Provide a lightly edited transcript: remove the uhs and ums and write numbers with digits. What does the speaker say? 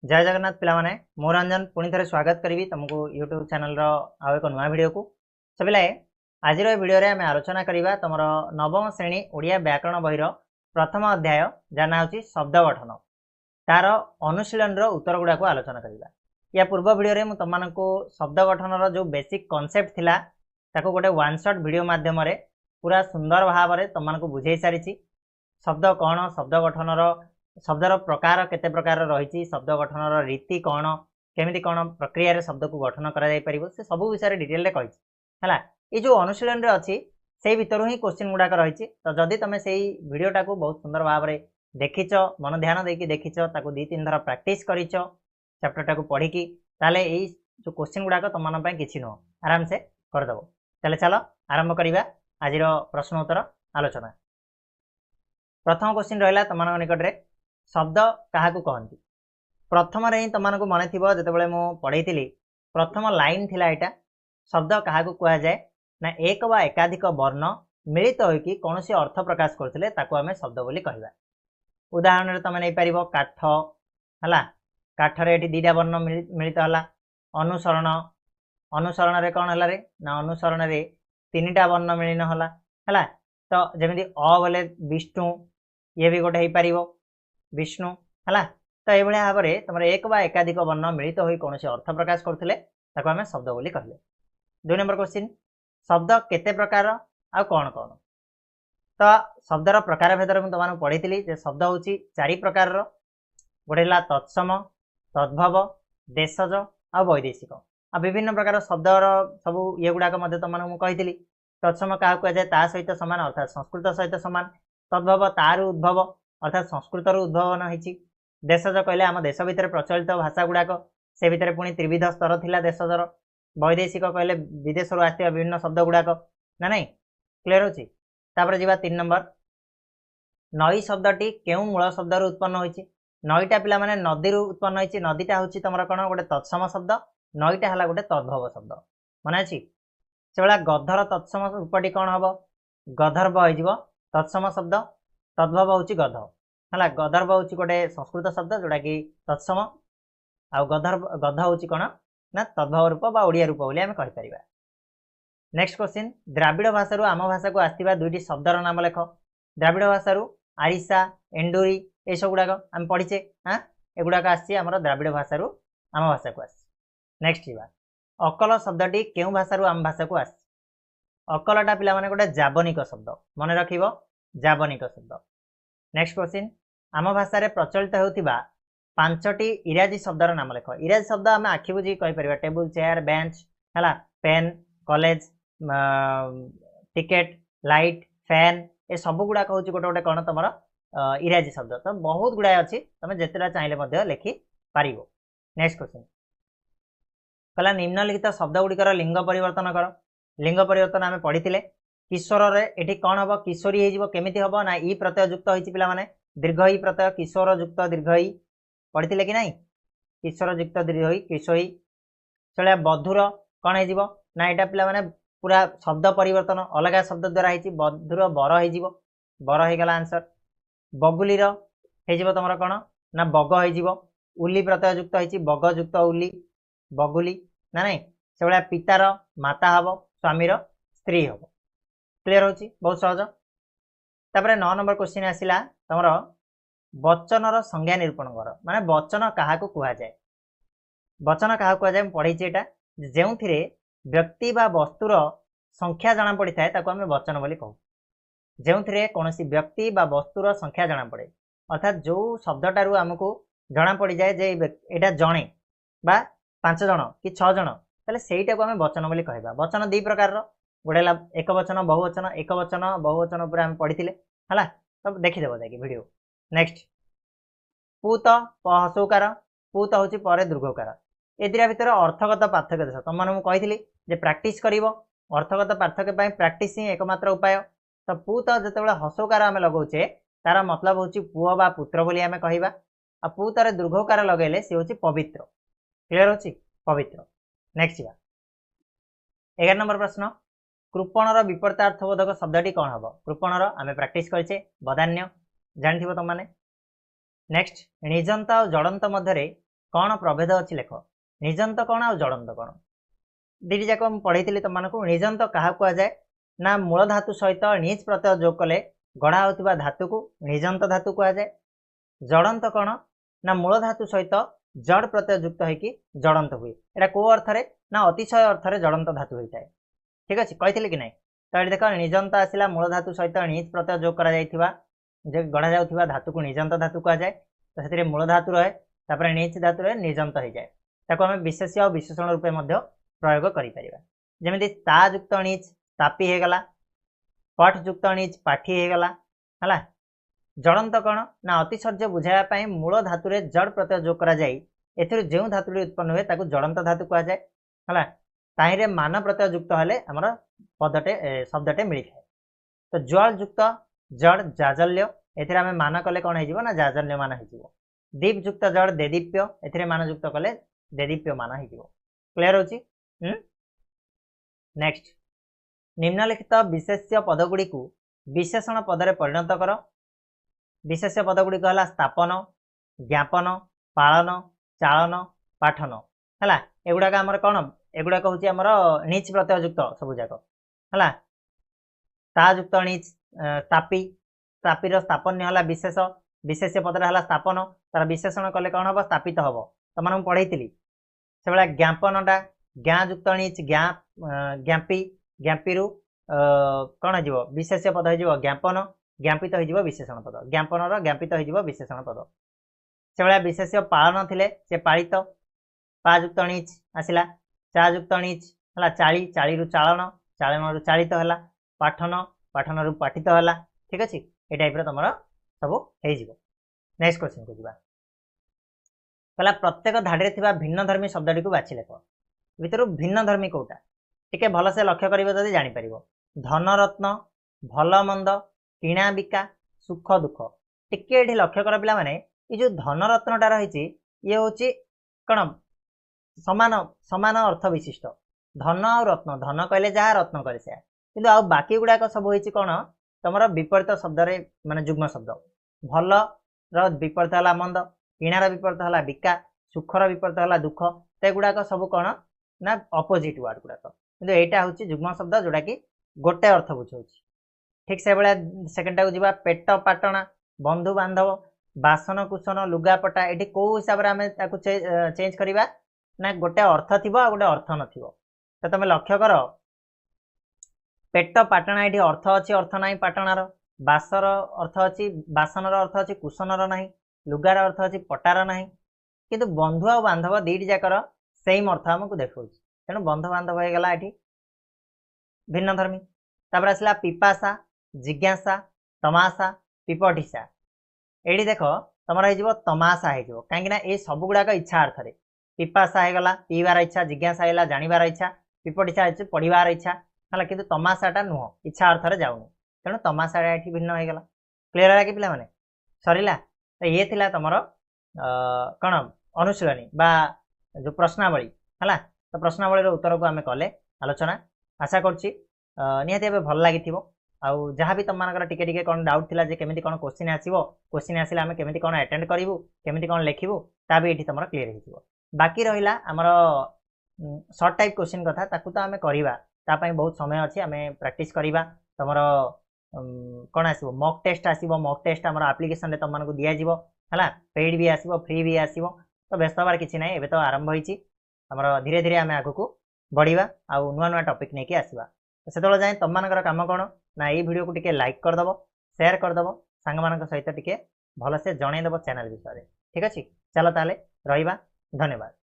जय जगन्नाथ पिलाने मो रंजन पुणी थे स्वागत करी तुमको यूट्यूब चैनल आउ एक नुआ वीडियो को सब पिलाए आज वीडियो आम आलोचना करवा तुम नवम श्रेणी ओडिया व्याकरण बही प्रथम अध्याय जार ना हूँ शब्द गठन तार अनुशीलन उत्तर गुड़ा को आलोचना करवा। या पूर्व वीडियो में तुमको शब्द गठन जो बेसिक कॉन्सेप्ट थिला ताको गोटे वन शॉट वीडियो माध्यम पूरा सुंदर भाव में तुमको बुझे सारी शब्द कौन शब्द गठन शब्दर प्रकार केते प्रकार रही शब्द गठन रीति कौन केमी कौन प्रक्रिया शब्द को गठन कर सब विषय डिटेल है। ये जो अनुशीलन अच्छी से भर ही क्वेश्चन गुड़ाक रही तो जदि तुम से भिडटा को बहुत सुंदर भाव में देखीच मन ध्यान देकी देखीच दी तीन थर प्रैक्टिस कर चैप्टरटा को पढ़ी ताले यही जो क्वेश्चन गुड़ाक तुम कि नुह आराम से करदेव। ताले चलो आरंभ करवा आज प्रश्न उत्तर आलोचना। प्रथम क्वेश्चन रहा तुम निकट में शब्द क्या कहती प्रथम ही तुमको मन थी जो मुझे पढ़ी प्रथम लाइन थिला एटा शब्द क्या कहुए ना एक वा एकाधिक वर्ण मिलित होकर कौन सी अर्थ प्रकाश करते आम शब्द बोली कहवा। उदाहरण तुम नहीं पार काठ है काठर ये दीटा वर्ण मिलित है अनुसरण अनुसरण कौन है रे ना अनुसरण रे तीन टा वर्ण मिलन है तो जमी अ बोले विष्णु ये भी गोटे हो पार विष्णु है तो ये भाव में तुम एक वा एकाधिक वर्ण मिलित हो कौन से अर्थ प्रकाश करते आम शब्द बोली कहले। 2 नंबर क्वेश्चन शब्द केते प्रकार आ कौन कौन तो शब्दर प्रकार भेदर मुझे तुमको पढ़ी शब्द हूँ 4 प्रकार गोटे है तत्सम तद्भव देशज आ वैदेशिक आ विभिन्न प्रकार शब्दर सब ये गुड़ाक तुमको कही तत्सम क्या कहुए ता सहित सामान अर्थात संस्कृत सहित सामान तद्भव तार उद्भव अर्थात संस्कृतर उद्भवन होती देशज कहले आम देश भितर प्रचलित भाषा गुड़ाक से भितर पुणी त्रिविध स्तर थिला देशजर वैदेशिक कहले विदेश आसवा विभिन्न शब्द गुड़ाक ना नहीं क्लीयर होची। तापर जीवा 3 नंबर नई शब्दटी क्यों मूल शब्द उत्पन्न होती नईटा पिला माने नदी उत्पन्न होती नदीटा हूँ तुम कौन गोटे तत्सम शब्द नईटा है गोटे तद्भव शब्द मन अच्छी से भाया गधर तत्सम रूपटी कौन हम गधर्व हो तत्सम शब्द तद्भव हूँ गध है गधर्व हूँ गोटे संस्कृत शब्द जोटा कि तत्सम आ गध हूँ कौन ना तद्भव रूप बा ओडिया रूप बोली आम कहीपर। नेक्स्ट क्वेश्चन द्राविड़ भाषा आम भाषा को आसवा 2टी शब्दर नाम लेख। द्राविड़ भाषा आरिसा एंडुरी ये सब गुड़ाक आम पढ़ीचे हाँ एगुड़ाक आम द्राविड़ भाषा आम भाषा को आस। नेक्स्ट जीवा अकल शब्दटी क्यों भाषा आम भाषा को आस अकलटा पिला माने गोटे जावनिक शब्द मन रख जावनिक शब्द। नेक्स्ट क्वेश्चन आम भाषा प्रचलित होता 5टी इंग्राजी शब्दर नाम लेख। इंग्राजी शब्द आम आखि बुझी कहीपर टेबुल चेयर बेंच है pen college ticket light fan ये सब गुड़ाक हूँ गोटे गोटे कौन तुम इंग्राजी शब्द तो बहुत गुड़ाए अच्छी तुम जितेटा चाहिए लिखि पार। नेक्स्ट क्वेश्चन कहला निम्नलिखित शब्द गुड़िकर लिंग परिवर्तन कर। लिंग परिवर्तन आम पढ़ी किशोर ये कौन हम किशोरी होमी हम ना ई प्रत्यय युक्त होती पे दीर्घ ई प्रत्यय किशोर युक्त दीर्घ ई पढ़ी कि नहीं किशोर युक्त दीर्घ ई किशोरी चलिए बधुर कौन हो ना यहाँ पिला माने पूरा शब्द परिवर्तन अलग शब्द द्वारा होती बधुर बर बर हो गला आंसर। बगुलीर हो तुम कौन ना बग हो उली प्रत्यय युक्त होती बग युक्त उली बगुली ना नहीं से भाया पितार माता हम स्वामीर स्त्री हम क्लीयर होची बहुत सहज। तापर 9 नंबर क्वेश्चन आसला तुम वचनर संज्ञा निरूपण कर माने वचन क्या कहुए वचन क्या कहुए पढ़ी जो व्यक्ति बा वस्तुर संख्या जना पड़ी थाए आम वचन बोली कहू जो कौन व्यक्ति बा वस्तुर संख्या जना पड़े अर्थात जो शब्दटारू आमको जना पड़ जाए जे यहाँ जड़े बा 5 जन कि 6 जन ताले सेटा को आम वचन बोली कहवा। वचन 2 प्रकार गोटे एक वचन बहुवचन एक वचन बहुवचन उपर आम पढ़ी है तब देखीदेव जाकि वीडियो। नेक्स्ट पूत हसौकार पूत हूँ पर दीर्घकार ए दुटा भितर अर्थगत पार्थक्य देश तुम मैं कही प्रैक्टिस कर अर्थगत पार्थक्य प्रैक्टिस ही एकमात्र उपाय। तो पूत जो हसौकार आम लगौचे तार मतलब हूँ पुओ बा पुत्र बोली आम कहवा आ पूतर दीर्घकार लगेले सी हूँ पवित्र क्लियर होची पवित्र। नेक्स्ट 11 नंबर प्रश्न कृपणर विपरीतार्थबोधक शब्दटी कौन हम कृपणर आम प्रैक्टिस करछे बदान्य जानी तुम मैंने। नेक्स्ट निजंत और जड़ंत मध्य कौन प्रभेद अच्छी लेख निजंत कौन आ जड़ंत कौन दीटी जाक पढ़ी तुमको निजंत क्या कहुए ना मूल धातु सहित नीच प्रत्यय जोग कले गढ़ा होता धातु को निजंत धातु कहुए जड़ंत कौन ना मूल धातु सहित जड़ प्रत्यय युक्त होगी जड़ंत हुए यहाँ कौ अर्थ ना अतिशय अर्थ जड़ंत धातु होता है ठीक अच्छे कही कि ना तो ये देख निजंत आसला मूल धातु सहित नीच प्रत्यय जोग कर गढ़ा जाऊा धातु को निजंत धातु कहुए तो से मूल धातु रहे तापर नीच धातु रहे निजंत हो जाए ताको आम विशेष्य और विशेषण रूपे प्रयोग करमी ता युक्त नीच तापी हो गला पठ युक्त नीच पाठी हो गला है जड़ंत कौन ना अतिशर्य बुझाइवाई मूल धातु रे जड़ प्रत्यय जोग कर जो धातु उत्पन्न हुए ताकू जड़ंत धातु कहुए है ताहिरे मान प्रत्यय युक्त हेले आमर पदटे शब्दटे मिलता है तो ज्वल युक्त जड़ जाजल्य ए मान कले कौन हो ना जाजल्य मान हो दीप युक्त जड़ देदीप्य ए मान युक्त कले देदीप्य मान हो क्लियर होची नेक्स्ट निम्नलिखित विशेष्य पदगुड़ी को विशेषण पदरे परिणत कर विशेष्य पदगुड़िक है स्थापन ज्ञापन पालन चालन पाठन है एगुड़ाक आमर कौन एगुड़ाक हूँ आमर नीच प्रत्यय युक्त सबूक है ता युक्त नीच तापी तापीर स्थापन्य है विशेष विशेष्य पदर है स्थापन तार विशेषण कले कौन हम स्थापित हम तुम पढ़ई से भाया ज्ञापनटा ज्ञा युक्त नीच ज्ञापी ज्ञापी कौन हो विशेष्य पद हो ज्ञापन ज्ञापित हो विशेषण पद ज्ञापन ज्ञापित हो विशेषण पद से भाया विशेष्य पालन थे से पालित पा युक्त नीच आसला चा युक्त नीच है चाली चाली रु चालन चालन चालित है पाठन पाठन रु पाठित है ठीक अच्छे ये टाइप तुम सब हो नेक्स्ट क्वेश्चन को जी कहला प्रत्येक धाड़ी थी भिन्न धर्मी शब्दटी को बाछि लेख भितर भिन्न धर्मी कौटा टिके भलसे लक्ष्य कर जापर धनरत्न भल मंद किणा बिका सुख दुख टिके ये लक्ष्य कर पिला माने ये जो धनरत्नटा रही ये हूँ कौन समान समान अर्थ विशिष्ट धन आ रत्न धन कहले जहाँ रत्न कहले से कि आ बाकी गुड़ाक सब हो कौन तुम विपरीत शब्द माने जुग्म शब्द भल विपरीत है मंद किणार विपरीत है बिका सुखर विपरीत है दुख तो गुड़ाक सब कौन ना अपोजिट वार्ड गुड़ाक कि यहाँ हूँ जुग्म शब्द जोटा कि गोटे अर्थ बुझाऊँ ठीक से भाया सेकेंड टाक जा पेट पाटणा बंधु बांधव बासन कुसन लुगापटा ये कौ हिसाब से आम चेंज करवा ना गोटे अर्थ थी गोटे अर्थ न तो तुम लक्ष्य कर पेट पाटणा ये अर्थ अच्छी अर्थ ना पाटणार बासर अर्थ अच्छी बासनर अर्थ अच्छी कुसनर ना लुगार अर्थ अच्छी पटार ना किंतु बंधु आ बांधव दीटी जाकर सेम अर्थ आमको देखा तेणु बंधु बांधव हो गला ये भिन्न धर्मी तापर आसला पिपासा जिज्ञासा तमाशा पिपठिसा ये देख तुम हो तमाशा हो कहीं ये सब गुड़ाक इच्छा अर्थ रे पिपासा हो गला पीवार इच्छा जिज्ञासा है जानवर इच्छा पिपठिसा पढ़वार इच्छा है कि तमाशाटा नुह इच्छा अर्थ रे जाऊनी तेणु तमाशा ये भिन्न हो गला क्लीयर है कि पिला माने सरला तो ये थिला तुमर कौन अनुशीलनी बा जो प्रश्नावली है तो प्रश्नावली उत्तर को आम कले आलोचना आशा करुच्ची निहाती भाव भल लगी आउ जहाँ भी तुम मानकर टिके टिके कौन डाउट थिला जे केमिति कौन क्वेश्चन आसीबो क्वेश्चन आसिला आम केमिति कौन अटेंड करिवु केमिति कौन लिखिबु ता भी एठी तुमर क्लियर हो बाकी रहिला हमर शॉर्ट टाइप क्वेश्चन कथा ताकू तो आम करवा तापाई बहुत समय अच्छी आम प्रैक्टिस करवा तुमर कौन आसो मॉक टेस्ट आसो मॉक टेस्ट आम आप्लिकेसन तुम मानक दिज्व है पेड भी आसो फ्री भी आसो तो व्यस्त हबार किसी ना एवं तो आरंभ होती धीरे धीरे आम आग को बढ़िया आउ नुआ नुआ टॉपिक नहीं आसवा से जाए तुम मानकर काम कौन ना ये वीडियो को टिके लाइक करदेव शेयर करदेव सांग मान सहित टिके भलसे जनईदेव चैनल विषय ठीक अच्छे चलो ताले रहिबा धन्यवाद।